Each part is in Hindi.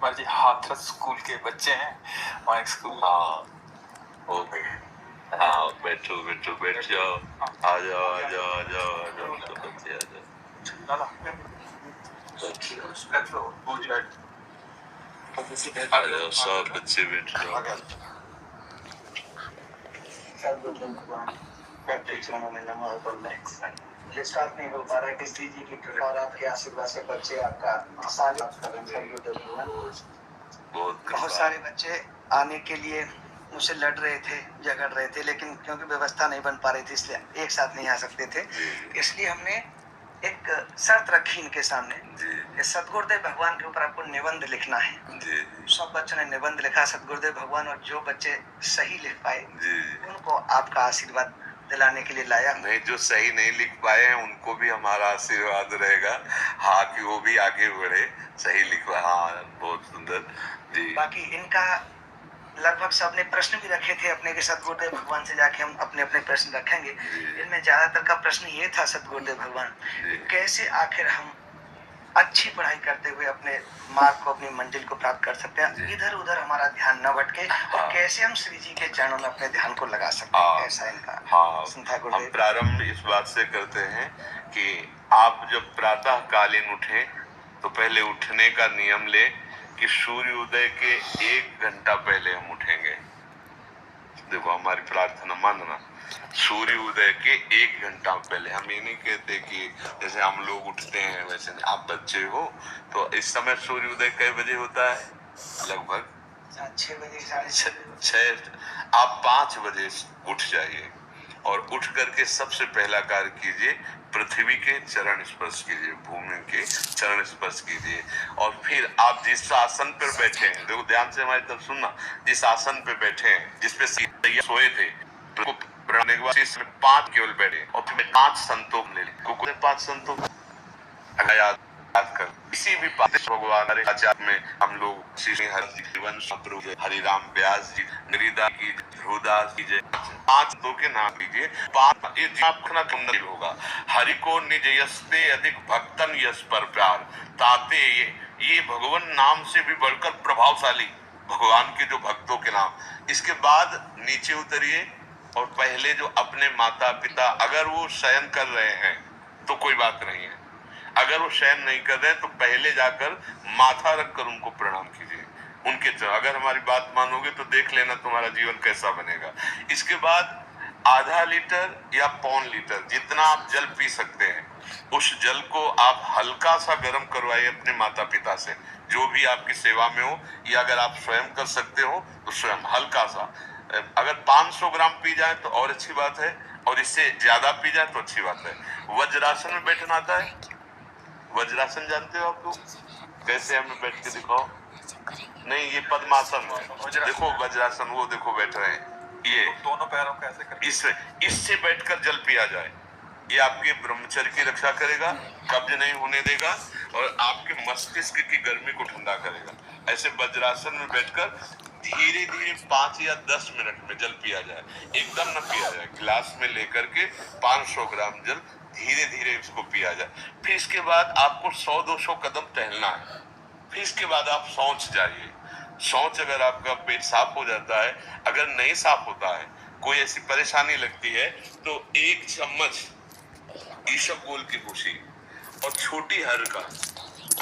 हमारे हाथरस स्कूल के बच्चे हैं, हमारे स्कूल। हाँ हो गए। हाँ बैठो बैठो बैठ जाओ, आ जाओ आ जाओ आ जाओ आ जाओ सब बच्चे आ जाओ। आ जाओ सब बच्चे बैठ जाओ। स्टार्ट नहीं हो पा रहा है, किसी जी की कृपा और आपके आशीर्वाद से बच्चे आपका आसान कर रहे हैं। बहुत सारे बच्चे आने के लिए मुझसे लड़ रहे थे, झगड़ रहे थे, लेकिन क्योंकि व्यवस्था नहीं बन पा रही थी इसलिए एक साथ नहीं आ सकते थे। इसलिए हमने एक शर्त रखी इनके सामने कि सदगुरुदेव भगवान के ऊपर आपको निबंध लिखना है। सब बच्चों ने निबंध लिखा सदगुरुदेव भगवान, और जो बच्चे सही लिख पाए उनको आपका आशीर्वाद दिलाने के लिए लाया। नहीं, जो सही नहीं लिख पाए हैं उनको भी हमारा आशीर्वाद रहेगा, हाँ कि वो भी आगे बढ़े, सही लिखवा। हाँ बहुत सुंदर जी। बाकी इनका लगभग सबने प्रश्न भी रखे थे अपने के सदगुरुदेव भगवान से जाके हम अपने अपने प्रश्न रखेंगे। इनमें ज्यादातर का प्रश्न ये था सदगुरुदेव भगवान, कैसे आखिर हम अच्छी पढ़ाई करते हुए अपने मार्ग को, अपनी मंजिल को प्राप्त कर सकते हैं, इधर उधर हमारा ध्यान न भटके, और कैसे हम श्री जी के चरणों में अपने ध्यान को लगा सकते हैं। ऐसा इनका हम प्रारंभ इस बात से करते हैं कि आप जब प्रातः कालीन उठे तो पहले उठने का नियम ले कि सूर्य उदय के 1 घंटा पहले हम उठेंगे। देखो हमारी प्रार्थना मानना, सूर्य उदय के 1 घंटा पहले। हम ये नहीं कहते कि जैसे हम लोग उठते हैं वैसे नहीं। आप बच्चे हो तो इस समय सूर्य उदय कई बजे होता है? लगभग 6 बजे, 6:30। आप 5 बजे उठ जाइए और उठ करके सबसे पहला कार्य कीजिए, पृथ्वी के चरण स्पर्श कीजिए, भूमि के चरण स्पर्श कीजिए। और फिर आप जिस आसन पर बैठे हैं, देखो ध्यान से हमारी तरफ सुनना, जिस आसन पे बैठे हैं, जिसपे सोए थे, तो प्रणाम के बाद इसमें 5 केवल बैठे और फिर 5 संतोष ले लें। 5 संतोष अगर याद कर, किसी भी भगवान आचार्य में हम लोग श्री हरिराम व्यास जी, गिरिदा की, ध्रुवदास की जय, 5 दो के नाम लीजिए। 5 ये आपका तुम होगा। हरि को निज यस्ते अधिक भक्तन यश पर प्यार ताते, ये भगवान नाम से भी बढ़कर प्रभावशाली भगवान के जो भक्तों के नाम। इसके बाद नीचे उतरिए और पहले जो अपने माता पिता, अगर वो शयन कर रहे हैं तो कोई बात नहीं है, अगर वो शयन नहीं कर रहे हैं तो पहले जाकर माथा रखकर उनको प्रणाम कीजिए, उनके चरण। अगर हमारी बात मानोगे तो देख लेना तुम्हारा जीवन कैसा बनेगा। इसके बाद आधा लीटर या 1.25 लीटर जितना आप जल पी सकते हैं, उस जल को आप हल्का सा गर्म करवाइए अपने माता पिता से, जो भी आपकी सेवा में हो, या अगर आप स्वयं कर सकते हो तो स्वयं हल्का सा। अगर 500 ग्राम पी जाए तो और अच्छी बात है, और इससे ज्यादा पी जाए तो अच्छी बात है। वज्रासन में बैठना आता है? वज्रासन जानते हो आप लोग? कैसे हमें बैठ के दिखाओ। नहीं, ये पद्मासन है। देखो वज्रासन, वो देखो बैठ रहे हैं, ये दोनों पैरों को ऐसे करके इससे बैठकर जल पिया जाए। ये आपके ब्रह्मचर्य की रक्षा करेगा, कब्ज नहीं होने देगा, और आपके मस्तिष्क की गर्मी को ठंडा करेगा। ऐसे वज्रासन में बैठकर धीरे धीरे 5 या 10 मिनट में जल पिया जाए, एकदम न पिया जाए। गिलास में लेकर के 500 ग्राम जल धीरे धीरे इसको पिया जाए। फिर इसके बाद आपको 100-200 कदम टहलना है। फिर इसके बाद आप शौच जाइए। शौच अगर आपका पेट साफ हो जाता है, अगर नहीं साफ होता है, कोई ऐसी परेशानी लगती है, तो 1 चम्मच ईसबगोल की भूसी और छोटी हर का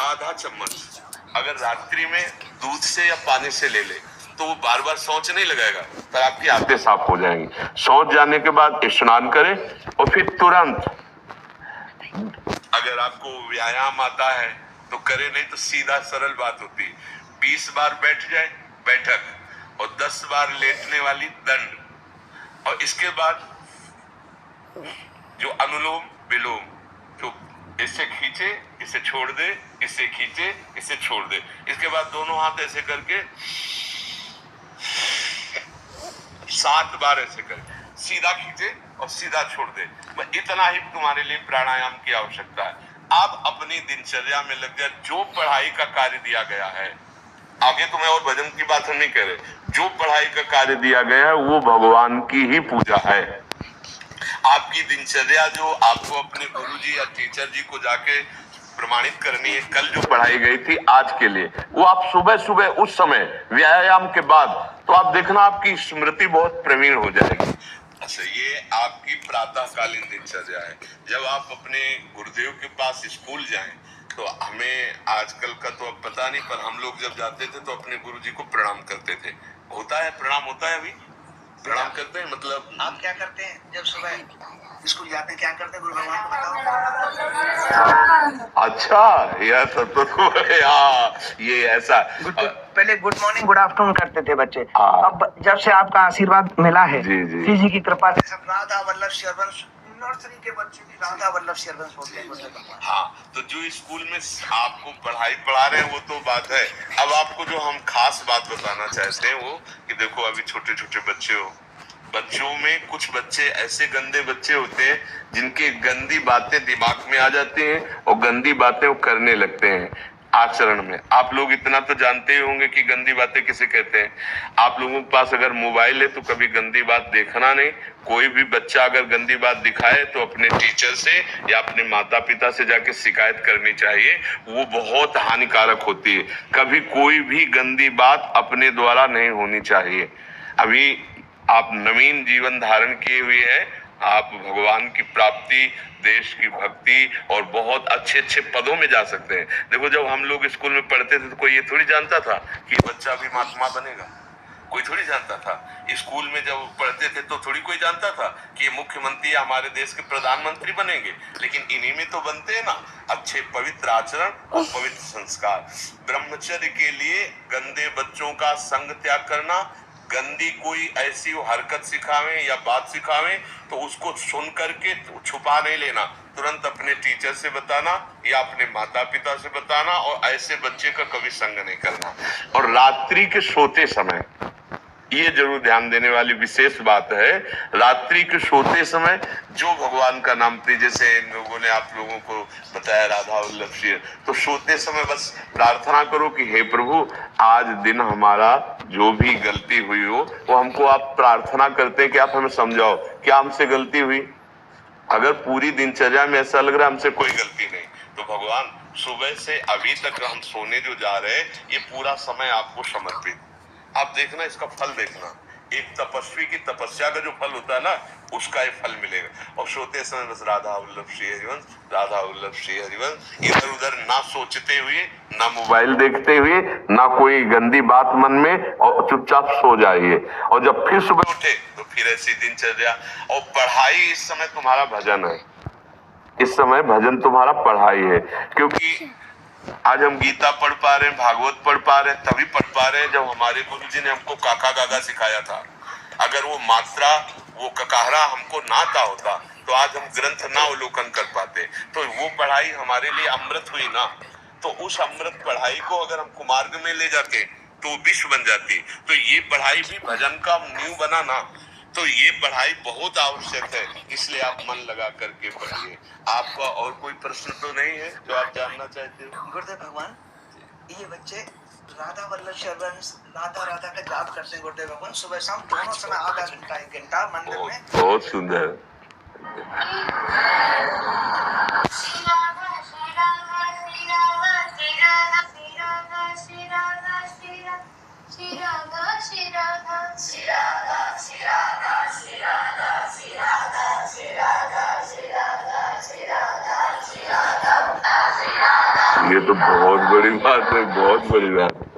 आधा चम्मच अगर रात्रि में दूध से या पानी से ले ले तो वो बार बार शौच नहीं लगाएगा, पर आपकी आंतें साफ हो जाएंगी। शौच जाने के बाद स्नान करें और फिर तुरंत, अगर आपको व्यायाम आता है तो करे, नहीं तो सीधा सरल बात होती है, 20 बार बैठ जाए बैठक, और 10 बार लेटने वाली दंड, और इसके बाद जो अनुलोम विलोम, जो इससे खींचे इसे छोड़ दे, इससे खींचे इसे छोड़ दे। इसके बाद दोनों हाथ ऐसे करके 7 बार ऐसे करके सीधा खींचे और सीधा छोड़ दे। इतना ही तुम्हारे लिए प्राणायाम की आवश्यकता है। आप अपनी दिनचर्या में लग जाए। जो पढ़ाई का कार्य दिया गया है, आगे तुम्हें और भजन की बात हम नहीं कह रहे, जो पढ़ाई का कार्य दिया गया है वो भगवान की ही पूजा है। आपकी दिनचर्या जो आपको अपने गुरुजी या टीचर जी को जाके प्रमाणित करनी है। कल जो पढ़ाई गई थी आज के लिए, वो आप सुबह सुबह उस समय व्यायाम के बाद, तो आप देखना आपकी स्मृति बहुत प्रवीण हो जाएगी। अच्छा, ये आपकी प्रातःकालीन दिनचर्या है। जब आप अपने गुरुदेव के पास स्कूल जाएं, तो हमें आजकल का तो अब पता नहीं, पर हम लोग जब जाते थे तो अपने गुरुजी को प्रणाम करते थे। होता है प्रणाम, होता है अभी प्रणाम करते हैं। मतलब आप क्या करते हैं जब सुबह स्कूल जाते हैं, क्या करते हैं गुरु भगवान को बताओ। अच्छा, यह तो ये ऐसा पहले गुड मॉर्निंग गुड आफ्टरनून करते थे बच्चे। हाँ। अब जब से आपका आशीर्वाद मिला है जी, जी। श्री जी की कृपा से, सब राधा वल्लभ शेरवंश नर्सरी के बच्चे भी राधा वल्लभ शेरवंश बोलते हैं। हाँ, तो जो स्कूल में आपको पढ़ाई पढ़ा रहे हैं वो तो बात है। अब आपको जो हम खास बात बताना चाहते हैं वो कि देखो, अभी छोटे छोटे बच्चे हो, बच्चों में कुछ बच्चे ऐसे गंदे बच्चे होते हैं जिनकी गंदी बातें दिमाग में आ जाती हैं और गंदी बातें वो करने लगते हैं आचरण में। आप लोग इतना तो जानते ही होंगे कि गंदी बातें किसे कहते हैं। आप लोगों के पास अगर मोबाइल है तो कभी गंदी बात देखना नहीं। कोई भी बच्चा अगर गंदी बात दिखाए तो अपने टीचर से या अपने माता पिता से जाके शिकायत करनी चाहिए। वो बहुत हानिकारक होती है। कभी कोई भी गंदी बात अपने द्वारा नहीं होनी चाहिए। अभी आप नवीन जीवन धारण किए हुए हैं, आप भगवान की प्राप्ति, देश की भक्ति और बहुत अच्छे अच्छे पदों में जा सकते हैं। देखो, जब हम लोग स्कूल में पढ़ते थे तो कोई ये थोड़ी जानता था कि बच्चा भी महात्मा बनेगा। कोई थोड़ी जानता था। स्कूल में जब पढ़ते थे तो थोड़ी कोई जानता था कि ये मुख्यमंत्री हमारे देश के प्रधानमंत्री बनेंगे। लेकिन इन्हीं में तो बनते हैं ना अच्छे पवित्र आचरण और पवित्र संस्कार। ब्रह्मचर्य के लिए गंदे बच्चों का संग त्याग करना, गंदी कोई ऐसी हरकत सिखावे या बात सिखावे तो उसको सुन करके छुपा नहीं लेना, तुरंत अपने टीचर से बताना या अपने माता पिता से बताना, और ऐसे बच्चे का कभी संग नहीं करना। और रात्रि के सोते समय ये जरूर ध्यान देने वाली विशेष बात है, रात्रि के सोते समय जो भगवान का नाम, जैसे इन लोगों ने आप लोगों को बताया राधा वल्लभ शेर, तो सोते समय बस प्रार्थना करो कि हे प्रभु, आज दिन हमारा जो भी गलती हुई हो वो हमको आप प्रार्थना करते हैं कि आप हमें समझाओ क्या हमसे गलती हुई। अगर पूरी दिनचर्या में ऐसा लग रहा है हमसे कोई गलती नहीं, तो भगवान सुबह से अभी तक हम सोने जो जा रहे हैं ये पूरा समय आपको समर्पित। आप देखना, इसका फल देखना। एक तपस्वी की तपस्या का जो फल होता है ना, उसका ये फल मिलेगा। और सोते समय बस राधा वल्लभ श्री हरिवंश, राधा वल्लभ श्री हरिवंश, इधर उधर ना सोचते हुए, ना मोबाइल देखते हुए, ना कोई गंदी बात मन में, और चुपचाप सो जाइए। और जब फिर सुबह उठे तो फिर ऐसी दिनचर्या। और पढ़ाई इस समय तुम्हारा भजन है, इस समय भजन तुम्हारा पढ़ाई है। क्योंकि आज हम गीता पढ़ पा रहे हैं, भागवत पढ़ पा रहे हैं, तभी पढ़ पा रहे हैं जब हमारे गुरुजी ने हमको काका गागा सिखाया था। अगर वो मात्रा, वो ककाहरा हमको ना आता होता तो आज हम ग्रंथ ना अवलोकन कर पाते। तो वो पढ़ाई हमारे लिए अमृत हुई ना। तो उस अमृत पढ़ाई को अगर हम कुमार्ग में ले जाके तो विश्व बन जाती। तो ये पढ़ाई भी भजन का नींव बना ना, तो ये पढ़ाई बहुत आवश्यक है। इसलिए आप मन लगा करके पढ़िए। आपका और कोई प्रश्न तो नहीं है जो आप जानना चाहते हो? गुरुदेव भगवान, ये बच्चे राधा वल्लभ शेरवंश राधा राधा का जाप करते हैं गुरुदेव भगवान, सुबह शाम दोनों समय आधा घंटा 1 घंटा मंदिर में। बहुत सुंदर। ये तो बहुत बड़ी बात है, बहुत बड़ी बात है।